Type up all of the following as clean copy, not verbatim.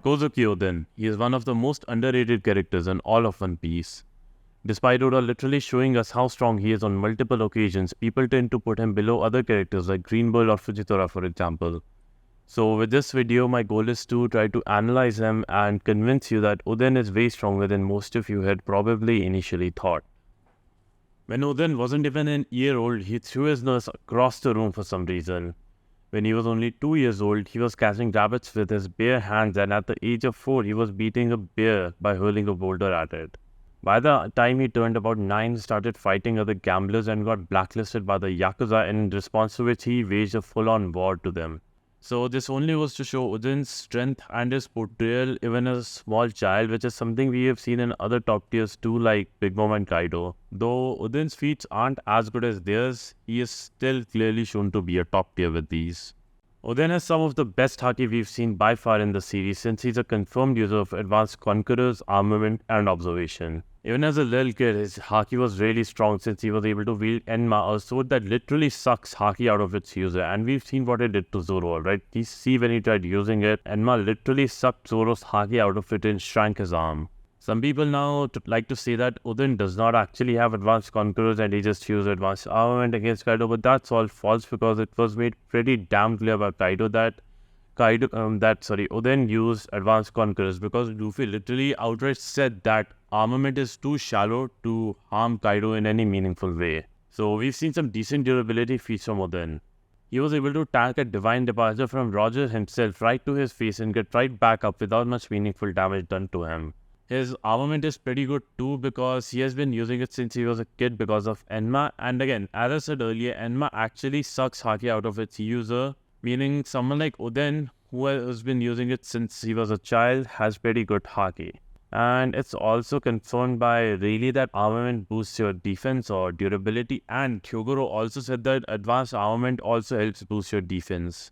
Kozuki Oden. He is one of the most underrated characters in all of One Piece. Despite Oda literally showing us how strong he is on multiple occasions, people tend to put him below other characters like Greenbull or Fujitora, for example. So with this video, my goal is to try to analyze him and convince you that Oden is way stronger than most of you had probably initially thought. When Oden wasn't even an year old, he threw his nose across the room for some reason. When he was only 2 years old, he was catching rabbits with his bare hands, and at the age of 4, he was beating a bear by hurling a boulder at it. By the time he turned about 9, he started fighting other gamblers and got blacklisted by the Yakuza, in response to which he waged a full-on war to them. So this only was to show Oden's strength and his portrayal even as a small child, which is something we have seen in other top tiers too, like Big Mom and Kaido. Though Oden's feats aren't as good as theirs, he is still clearly shown to be a top tier with these. Oden has some of the best haki we've seen by far in the series, since he's a confirmed user of advanced conquerors, armament, and observation. Even as a little kid, his haki was really strong since he was able to wield Enma, a sword that literally sucks haki out of its user, and we've seen what it did to Zoro, alright? You see when he tried using it, Enma literally sucked Zoro's haki out of it and shrank his arm. Some people now like to say that Oden does not actually have advanced conquerors and he just used advanced armament against Kaido, but that's all false because it was made pretty damn clear by Kaido that Oden used advanced conquerors, because Luffy literally outright said that armament is too shallow to harm Kaido in any meaningful way. So we've seen some decent durability feats from Oden. He was able to tank a divine departure from Roger himself right to his face and get right back up without much meaningful damage done to him. His armament is pretty good too, because he has been using it since he was a kid because of Enma, and again, as I said earlier, Enma actually sucks haki out of its user, meaning someone like Oden, who has been using it since he was a child, has pretty good haki. And it's also confirmed by Rayleigh that armament boosts your defense or durability, and Hyogoro also said that advanced armament also helps boost your defense.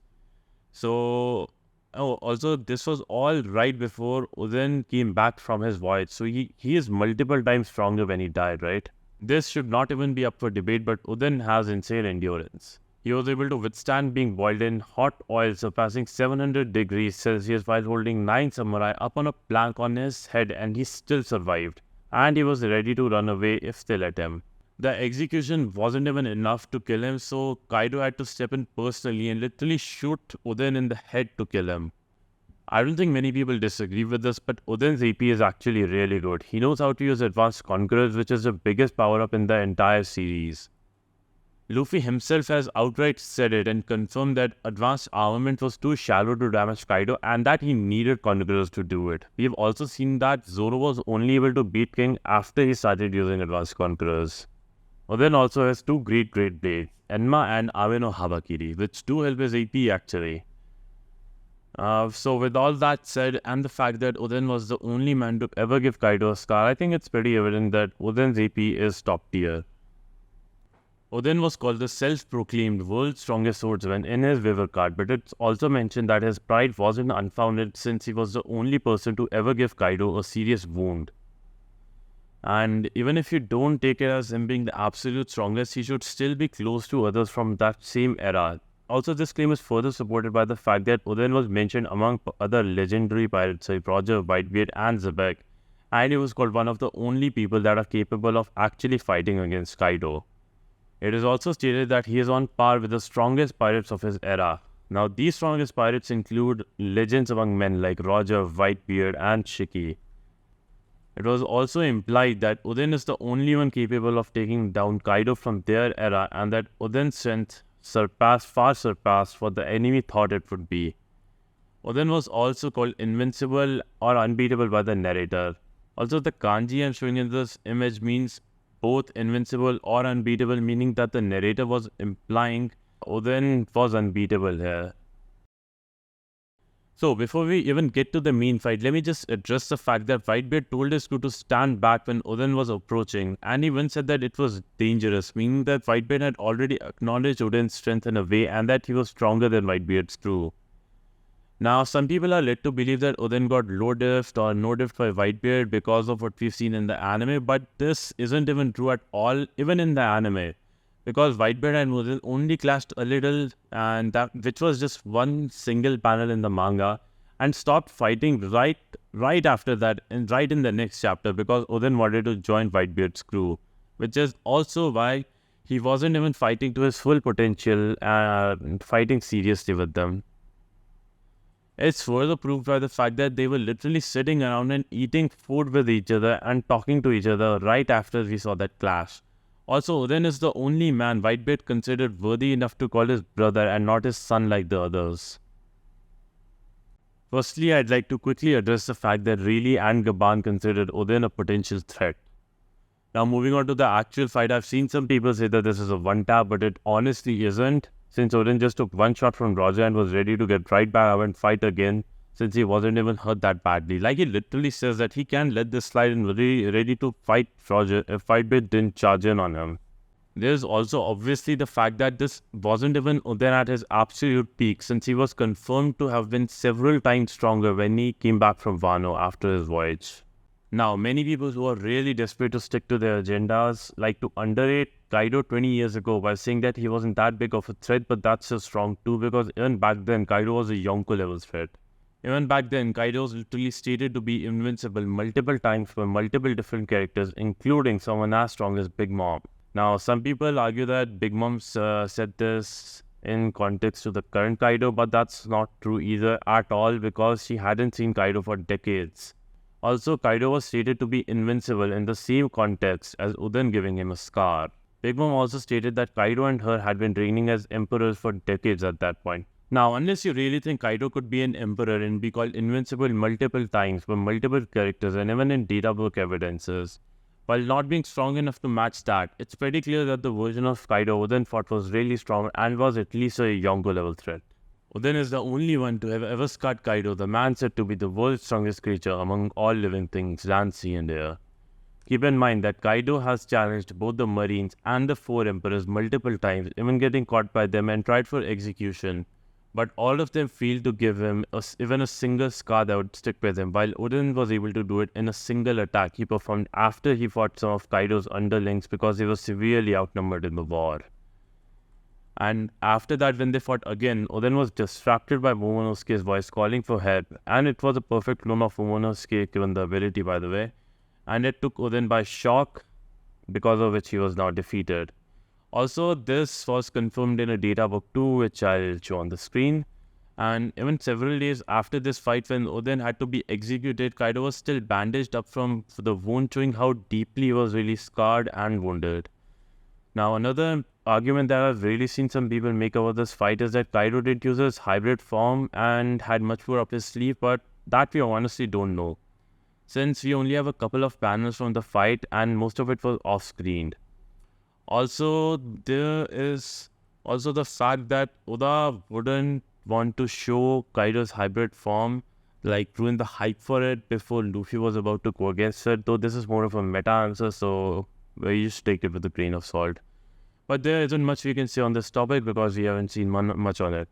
So, also this was all right before Oden came back from his voyage, so he is multiple times stronger when he died, right? This should not even be up for debate, but Oden has insane endurance. He was able to withstand being boiled in hot oil surpassing 700 degrees Celsius while holding 9 samurai up on a plank on his head, and he still survived. And he was ready to run away if they let him. The execution wasn't even enough to kill him, so Kaido had to step in personally and literally shoot Oden in the head to kill him. I don't think many people disagree with this, but Oden's AP is actually really good. He knows how to use advanced conquerors, which is the biggest power-up in the entire series. Luffy himself has outright said it and confirmed that advanced armament was too shallow to damage Kaido and that he needed conquerors to do it. We have also seen that Zoro was only able to beat King after he started using advanced conquerors. Oden also has 2 great blades, Enma and Ame no Habakiri, which do help his AP actually. So with all that said, and the fact that Oden was the only man to ever give Kaido a scar, I think it's pretty evident that Oden's AP is top tier. Oden was called the self-proclaimed world's strongest swordsman in his Weaver card, but it's also mentioned that his pride wasn't unfounded since he was the only person to ever give Kaido a serious wound. And even if you don't take it as him being the absolute strongest, he should still be close to others from that same era. Also, this claim is further supported by the fact that Oden was mentioned among other legendary pirates like Roger, Whitebeard, and Zebek, and he was called one of the only people that are capable of actually fighting against Kaido. It is also stated that he is on par with the strongest pirates of his era. Now, these strongest pirates include legends among men like Roger, Whitebeard, and Shiki. It was also implied that Oden is the only one capable of taking down Kaido from their era, and that Oden's strength far surpassed what the enemy thought it would be. Oden was also called invincible or unbeatable by the narrator. Also, the kanji I'm showing in this image means both invincible or unbeatable, meaning that the narrator was implying Oden was unbeatable here. So before we even get to the main fight, let me just address the fact that Whitebeard told his crew to stand back when Oden was approaching, and he even said that it was dangerous, meaning that Whitebeard had already acknowledged Oden's strength in a way and that he was stronger than Whitebeard's crew. Now, some people are led to believe that Oden got low-diffed or no-diffed by Whitebeard because of what we've seen in the anime, but this isn't even true at all, even in the anime. Because Whitebeard and Oden only clashed a little, and which was just one single panel in the manga, and stopped fighting right after that and right in the next chapter because Oden wanted to join Whitebeard's crew, which is also why he wasn't even fighting to his full potential and fighting seriously with them. It's further proved by the fact that they were literally sitting around and eating food with each other and talking to each other right after we saw that clash. Also, Oden is the only man Whitebeard considered worthy enough to call his brother and not his son like the others. Firstly, I'd like to quickly address the fact that Rayleigh and Gaban considered Oden a potential threat. Now, moving on to the actual fight, I've seen some people say that this is a one-tap, but it honestly isn't, since Oden just took one shot from Roger and was ready to get right back up and fight again, since he wasn't even hurt that badly. Like, he literally says that he can let this slide and really ready to fight Roger if Whitebeard didn't charge in on him. There's also obviously the fact that this wasn't even Oden at his absolute peak, since he was confirmed to have been several times stronger when he came back from Wano after his voyage. Now, many people who are really desperate to stick to their agendas like to underrate Kaido 20 years ago by saying that he wasn't that big of a threat, but that's just wrong too, because even back then, Kaido was a Yonko level threat. Even back then, Kaido was literally stated to be invincible multiple times by multiple different characters, including someone as strong as Big Mom. Now, some people argue that Big Mom said this in context to the current Kaido, but that's not true either at all, because she hadn't seen Kaido for decades. Also, Kaido was stated to be invincible in the same context as Oden giving him a scar. Big Mom also stated that Kaido and her had been reigning as emperors for decades at that point. Now, unless you really think Kaido could be an emperor and be called invincible multiple times by multiple characters and even in data book evidences, while not being strong enough to match that, it's pretty clear that the version of Kaido Oden fought was really strong and was at least a Yonko level threat. Oden is the only one to have ever scarred Kaido, the man said to be the world's strongest creature among all living things, land, sea and air. Keep in mind that Kaido has challenged both the Marines and the Four Emperors multiple times, even getting caught by them and tried for execution. But all of them failed to give him even a single scar that would stick with him, while Oden was able to do it in a single attack he performed after he fought some of Kaido's underlings because he was severely outnumbered in the war. And after that, when they fought again, Oden was distracted by Momonosuke's voice calling for help, and it was a perfect clone of Momonosuke given the ability, by the way, and it took Oden by shock, because of which he was now defeated. Also, this was confirmed in a data book too, which I'll show on the screen. And even several days after this fight, when Oden had to be executed, Kaido was still bandaged up from the wound, showing how deeply he was really scarred and wounded. Now, another argument that I've really seen some people make over this fight is that Kaido did use his hybrid form and had much more up his sleeve, but that we honestly don't know, since we only have a couple of panels from the fight and most of it was off-screened. Also, there is also the fact that Oda wouldn't want to show Kaido's hybrid form, like ruin the hype for it before Luffy was about to go against it, though this is more of a meta answer, so we just take it with a grain of salt. But there isn't much we can say on this topic because we haven't seen much on it.